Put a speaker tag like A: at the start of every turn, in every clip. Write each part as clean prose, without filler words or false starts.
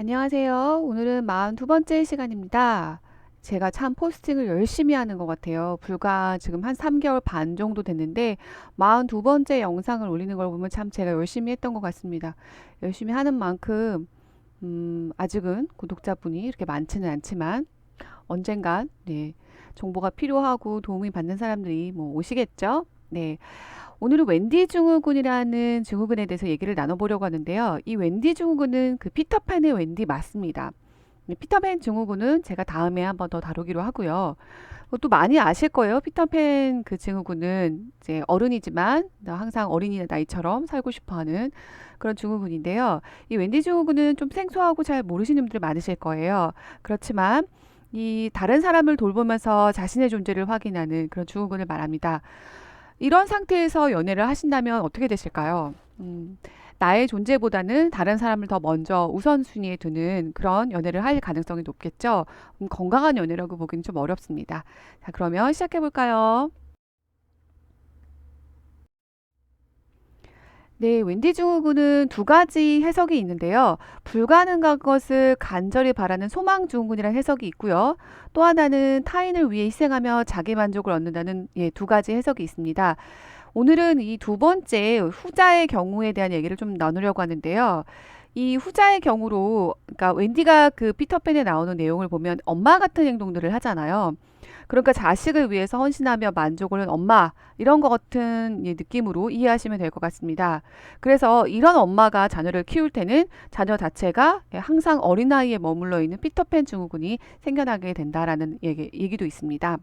A: 안녕하세요. 오늘은 42번째 시간입니다. 제가 참 포스팅을 열심히 하는 것 같아요. 불과 지금 한 3개월 반 정도 됐는데 42번째 영상을 올리는 걸 보면 참 제가 열심히 했던 것 같습니다. 열심히 하는 만큼 아직은 구독자분이 이렇게 많지는 않지만 언젠간 네, 정보가 필요하고 도움이 받는 사람들이 뭐 오시겠죠? 네. 오늘은 웬디 증후군이라는 증후군에 대해서 얘기를 나눠보려고 하는데요. 이 웬디 증후군은 그 피터팬의 웬디 맞습니다. 피터팬 증후군은 제가 다음에 한번 더 다루기로 하고요. 또 많이 아실 거예요. 피터팬 그 증후군은 이제 어른이지만 항상 어린이 나이처럼 살고 싶어하는 그런 증후군인데요. 이 웬디 증후군은 좀 생소하고 잘 모르시는 분들이 많으실 거예요. 그렇지만 이 다른 사람을 돌보면서 자신의 존재를 확인하는 그런 증후군을 말합니다. 이런 상태에서 연애를 하신다면 어떻게 되실까요? 나의 존재보다는 다른 사람을 더 먼저 우선순위에 두는 그런 연애를 할 가능성이 높겠죠. 건강한 연애라고 보기는 좀 어렵습니다. 자, 그러면 시작해 볼까요? 네, 웬디 증후군은 두 가지 해석이 있는데요. 불가능한 것을 간절히 바라는 소망 증후군이라는 해석이 있고요. 또 하나는 타인을 위해 희생하며 자기 만족을 얻는다는 두 가지 해석이 있습니다. 오늘은 이 두 번째 후자의 경우에 대한 얘기를 좀 나누려고 하는데요. 이 후자의 경우로, 그러니까 웬디가 그 피터팬에 나오는 내용을 보면 엄마 같은 행동들을 하잖아요. 그러니까 자식을 위해서 헌신하며 만족을 하는 엄마, 이런 것 같은 느낌으로 이해하시면 될 것 같습니다. 그래서 이런 엄마가 자녀를 키울 때는 자녀 자체가 항상 어린아이에 머물러 있는 피터팬 증후군이 생겨나게 된다라는 얘기도 있습니다.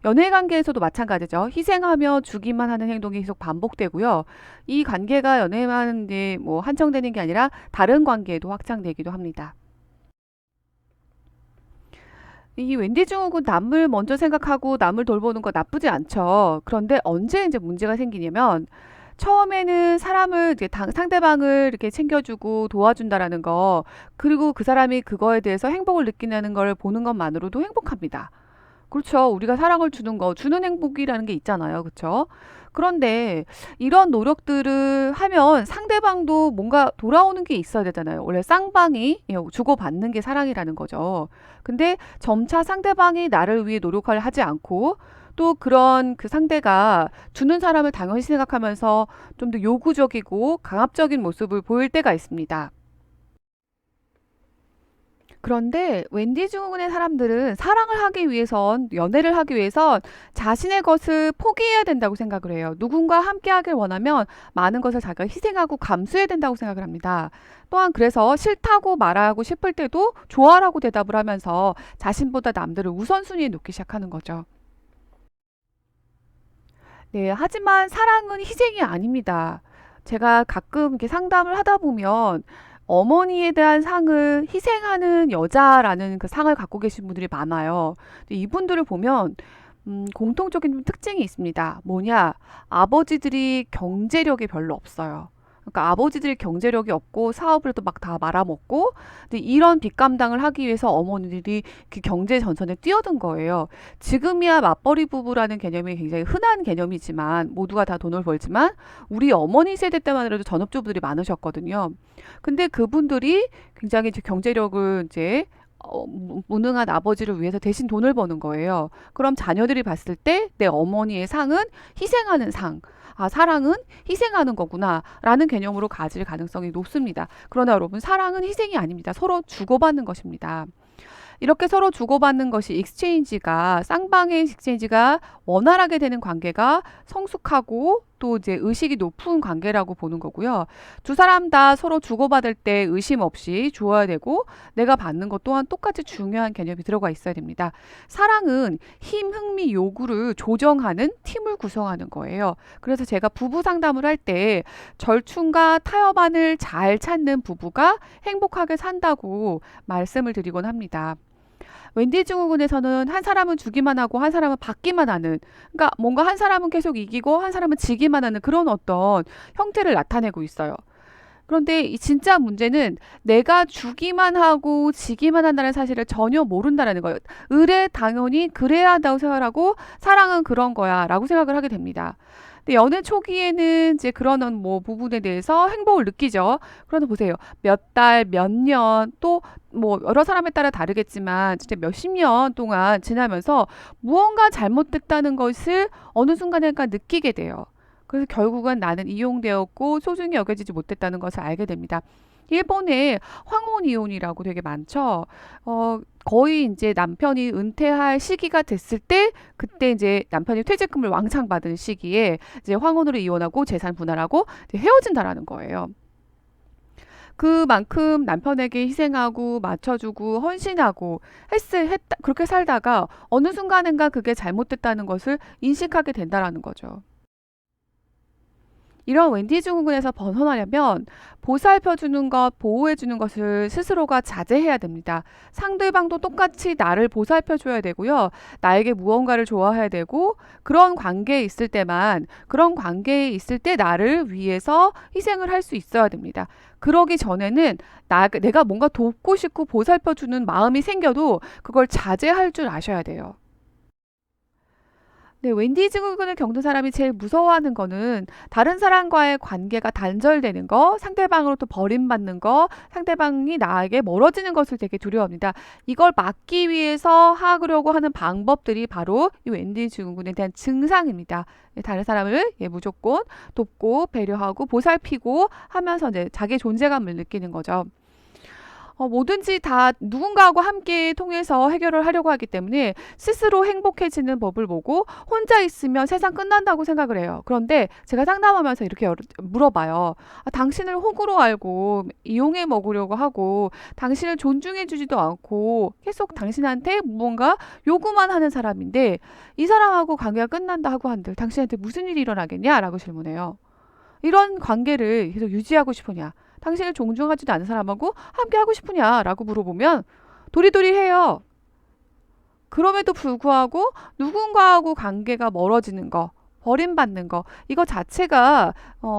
A: 연애 관계에서도 마찬가지죠. 희생하며 주기만 하는 행동이 계속 반복되고요. 이 관계가 연애만 뭐 한정되는 게 아니라 다른 관계에도 확장되기도 합니다. 이 웬디 증후군 남을 먼저 생각하고 남을 돌보는 거 나쁘지 않죠. 그런데 언제 이제 문제가 생기냐면 처음에는 사람을 이제 상대방을 이렇게 챙겨주고 도와준다라는 거, 그리고 그 사람이 그거에 대해서 행복을 느끼는 걸 보는 것만으로도 행복합니다. 그렇죠. 우리가 사랑을 주는 거, 주는 행복이라는 게 있잖아요. 그렇죠? 그런데 이런 노력들을 하면 상대방도 뭔가 돌아오는 게 있어야 되잖아요. 원래 쌍방이 주고받는 게 사랑이라는 거죠. 근데 점차 상대방이 나를 위해 노력을 하지 않고 또 그런 그 상대가 주는 사람을 당연시 생각하면서 좀 더 요구적이고 강압적인 모습을 보일 때가 있습니다. 그런데 웬디 증후군의 사람들은 사랑을 하기 위해선, 연애를 하기 위해선 자신의 것을 포기해야 된다고 생각을 해요. 누군가 함께 하길 원하면 많은 것을 자기가 희생하고 감수해야 된다고 생각을 합니다. 또한 그래서 싫다고 말하고 싶을 때도 좋아라고 대답을 하면서 자신보다 남들을 우선순위에 놓기 시작하는 거죠. 네, 하지만 사랑은 희생이 아닙니다. 제가 가끔 이렇게 상담을 하다 보면 어머니에 대한 상을 희생하는 여자라는 그 상을 갖고 계신 분들이 많아요. 근데 이분들을 보면 공통적인 좀 특징이 있습니다. 뭐냐? 아버지들이 경제력이 별로 없어요. 그러니까 아버지들이 경제력이 없고 사업을 또 막 다 말아먹고, 근데 이런 빚 감당을 하기 위해서 어머니들이 그 경제 전선에 뛰어든 거예요. 지금이야 맞벌이 부부라는 개념이 굉장히 흔한 개념이지만 모두가 다 돈을 벌지만 우리 어머니 세대 때만 해도 전업주부들이 많으셨거든요. 근데 그분들이 굉장히 이제 경제력을 이제 무능한 아버지를 위해서 대신 돈을 버는 거예요. 그럼 자녀들이 봤을 때 내 어머니의 상은 희생하는 상. 아, 사랑은 희생하는 거구나. 라는 개념으로 가질 가능성이 높습니다. 그러나 여러분, 사랑은 희생이 아닙니다. 서로 주고받는 것입니다. 이렇게 서로 주고받는 것이 익스체인지가 쌍방의 익스체인지가 원활하게 되는 관계가 성숙하고 또 이제 의식이 높은 관계라고 보는 거고요. 두 사람 다 서로 주고받을 때 의심 없이 주어야 되고 내가 받는 것 또한 똑같이 중요한 개념이 들어가 있어야 됩니다. 사랑은 힘, 흥미, 요구를 조정하는 팀을 구성하는 거예요. 그래서 제가 부부 상담을 할 때 절충과 타협안을 잘 찾는 부부가 행복하게 산다고 말씀을 드리곤 합니다. 웬디 증후군에서는 한 사람은 주기만 하고 한 사람은 받기만 하는, 그러니까 뭔가 한 사람은 계속 이기고 한 사람은 지기만 하는 그런 어떤 형태를 나타내고 있어요. 그런데 이 진짜 문제는 내가 주기만 하고 지기만 한다는 사실을 전혀 모른다는 거예요. 의뢰 당연히 그래야 한다고 생각하고 사랑은 그런 거야 라고 생각을 하게 됩니다. 근데 연애 초기에는 이제 그런 뭐 부분에 대해서 행복을 느끼죠. 그러나 보세요. 몇 달, 몇 년, 또 뭐 여러 사람에 따라 다르겠지만 진짜 몇십 년 동안 지나면서 무언가 잘못됐다는 것을 어느 순간인가 느끼게 돼요. 그래서 결국은 나는 이용되었고 소중히 여겨지지 못했다는 것을 알게 됩니다. 일본에 황혼 이혼이라고 되게 많죠. 거의 이제 남편이 은퇴할 시기가 됐을 때 그때 이제 남편이 퇴직금을 왕창 받은 시기에 이제 황혼으로 이혼하고 재산 분할하고 이제 헤어진다라는 거예요. 그만큼 남편에게 희생하고 맞춰주고 헌신하고 했다 그렇게 살다가 어느 순간인가 그게 잘못됐다는 것을 인식하게 된다라는 거죠. 이런 웬디 증후군에서 벗어나려면 보살펴주는 것, 보호해주는 것을 스스로가 자제해야 됩니다. 상대방도 똑같이 나를 보살펴줘야 되고요. 나에게 무언가를 좋아해야 되고 그런 관계에 있을 때 나를 위해서 희생을 할 수 있어야 됩니다. 그러기 전에는 내가 뭔가 돕고 싶고 보살펴주는 마음이 생겨도 그걸 자제할 줄 아셔야 돼요. 네, 웬디 증후군을 겪는 사람이 제일 무서워하는 거는 다른 사람과의 관계가 단절되는 거, 상대방으로부터 버림받는 거, 상대방이 나에게 멀어지는 것을 되게 두려워합니다. 이걸 막기 위해서 하려고 하는 방법들이 바로 이 웬디 증후군에 대한 증상입니다. 네, 다른 사람을 무조건 돕고 배려하고 보살피고 하면서 이제 자기 존재감을 느끼는 거죠. 뭐든지 다 누군가하고 함께 통해서 해결을 하려고 하기 때문에 스스로 행복해지는 법을 보고 혼자 있으면 세상 끝난다고 생각을 해요. 그런데 제가 상담하면서 이렇게 물어봐요. 아, 당신을 호구로 알고 이용해 먹으려고 하고 당신을 존중해 주지도 않고 계속 당신한테 무언가 요구만 하는 사람인데 이 사람하고 관계가 끝난다 하고 한들 당신한테 무슨 일이 일어나겠냐? 라고 질문해요. 이런 관계를 계속 유지하고 싶으냐? 당신을 존중하지도 않는 사람하고 함께 하고 싶으냐라고 물어보면 도리도리해요. 그럼에도 불구하고 누군가하고 관계가 멀어지는 거, 버림받는 거, 이거 자체가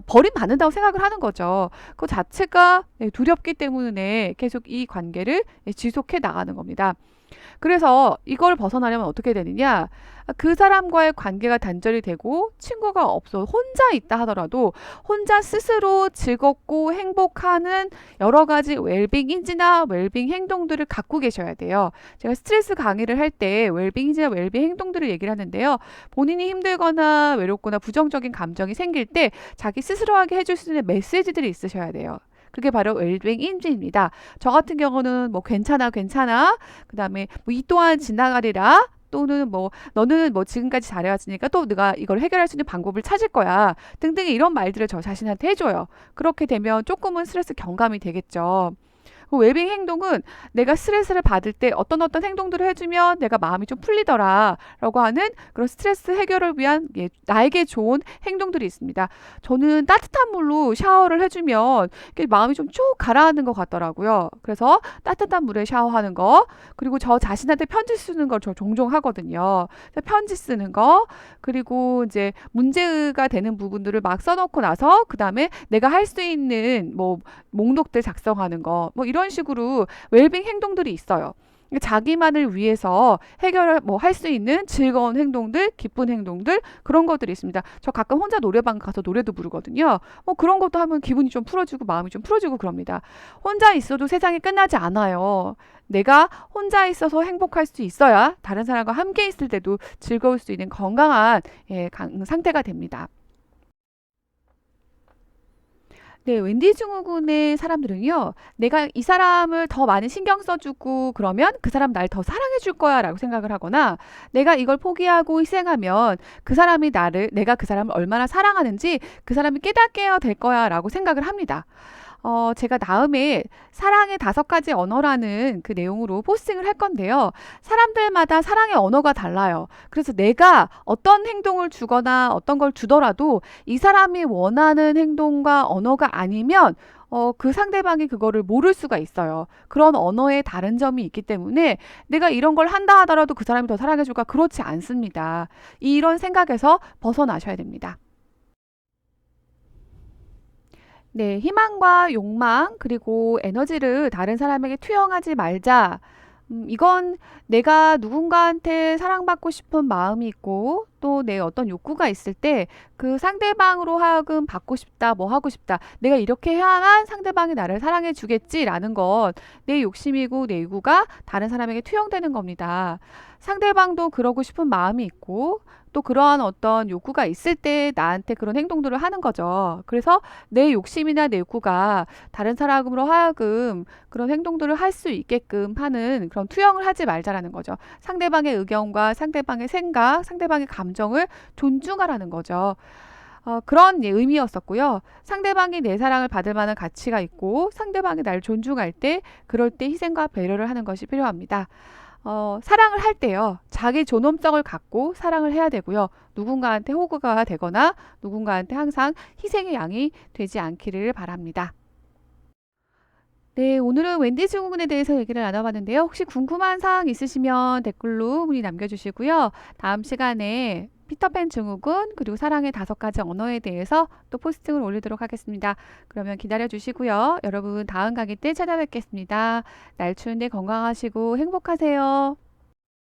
A: 버림받는다고 생각을 하는 거죠. 그 자체가 두렵기 때문에 계속 이 관계를 지속해 나가는 겁니다. 그래서 이걸 벗어나려면 어떻게 되느냐? 그 사람과의 관계가 단절이 되고 친구가 없어 혼자 있다 하더라도 혼자 스스로 즐겁고 행복하는 여러 가지 웰빙 인지나 웰빙 행동들을 갖고 계셔야 돼요. 제가 스트레스 강의를 할 때 웰빙 인지나 웰빙 행동들을 얘기를 하는데요. 본인이 힘들거나 외롭거나 부정적인 감정이 생길 때 자기 스스로에게 해줄 수 있는 메시지들이 있으셔야 돼요. 그게 바로 웰빙 인지입니다. 저 같은 경우는 뭐 괜찮아 괜찮아 그다음에 뭐 이 또한 지나가리라 또는 뭐 너는 뭐 지금까지 잘해왔으니까 또 네가 이걸 해결할 수 있는 방법을 찾을 거야 등등의 이런 말들을 저 자신한테 해줘요. 그렇게 되면 조금은 스트레스 경감이 되겠죠. 그 웰빙 행동은 내가 스트레스를 받을 때 어떤 행동들을 해주면 내가 마음이 좀 풀리더라라고 하는 그런 스트레스 해결을 위한 나에게 좋은 행동들이 있습니다. 저는 따뜻한 물로 샤워를 해주면 마음이 좀 쭉 가라앉는 것 같더라고요. 그래서 따뜻한 물에 샤워하는 거, 그리고 저 자신한테 편지 쓰는 걸 저 종종 하거든요. 편지 쓰는 거, 그리고 이제 문제가 되는 부분들을 막 써놓고 나서 그 다음에 내가 할 수 있는 뭐 목록들 작성하는 거, 뭐 이런 식으로 웰빙 행동들이 있어요. 자기만을 위해서 해결을 뭐 할 수 있는 즐거운 행동들, 기쁜 행동들 그런 것들이 있습니다. 저 가끔 혼자 노래방 가서 노래도 부르거든요. 그런 것도 하면 기분이 좀 풀어지고 마음이 좀 풀어지고 그럽니다. 혼자 있어도 세상이 끝나지 않아요. 내가 혼자 있어서 행복할 수 있어야 다른 사람과 함께 있을 때도 즐거울 수 있는 건강한 상태가 됩니다. 네, 웬디 증후군의 사람들은요, 내가 이 사람을 더 많이 신경 써주고 그러면 그 사람 날 더 사랑해줄 거야 라고 생각을 하거나 내가 이걸 포기하고 희생하면 내가 그 사람을 얼마나 사랑하는지 그 사람이 깨닫게 될 거야 라고 생각을 합니다. 제가 다음에 사랑의 5가지 언어라는 그 내용으로 포스팅을 할 건데요. 사람들마다 사랑의 언어가 달라요. 그래서 내가 어떤 행동을 주거나 어떤 걸 주더라도 이 사람이 원하는 행동과 언어가 아니면 그 상대방이 그거를 모를 수가 있어요. 그런 언어에 다른 점이 있기 때문에 내가 이런 걸 한다 하더라도 그 사람이 더 사랑해줄까? 그렇지 않습니다. 이런 생각에서 벗어나셔야 됩니다. 네, 희망과 욕망, 그리고 에너지를 다른 사람에게 투영하지 말자. 이건 내가 누군가한테 사랑받고 싶은 마음이 있고, 또 내 어떤 욕구가 있을 때 그 상대방으로 하여금 받고 싶다, 뭐 하고 싶다, 내가 이렇게 해야만 상대방이 나를 사랑해 주겠지라는 건 내 욕심이고 내 요구가 다른 사람에게 투영되는 겁니다. 상대방도 그러고 싶은 마음이 있고 또 그러한 어떤 욕구가 있을 때 나한테 그런 행동들을 하는 거죠. 그래서 내 욕심이나 내 욕구가 다른 사람으로 하여금 그런 행동들을 할 수 있게끔 하는 그런 투영을 하지 말자라는 거죠. 상대방의 의견과 상대방의 생각, 상대방의 감정을 존중하라는 거죠. 그런 의미였었고요. 상대방이 내 사랑을 받을 만한 가치가 있고 상대방이 날 존중할 때 그럴 때 희생과 배려를 하는 것이 필요합니다. 사랑을 할 때요. 자기 존엄성을 갖고 사랑을 해야 되고요. 누군가한테 호구가 되거나 누군가한테 항상 희생의 양이 되지 않기를 바랍니다. 네, 오늘은 웬디 증후군에 대해서 얘기를 나눠봤는데요. 혹시 궁금한 사항 있으시면 댓글로 문의 남겨주시고요. 다음 시간에 피터팬 증후군 그리고 사랑의 5가지 언어에 대해서 또 포스팅을 올리도록 하겠습니다. 그러면 기다려주시고요. 여러분 다음 강의 때 찾아뵙겠습니다. 날 추운데 건강하시고 행복하세요.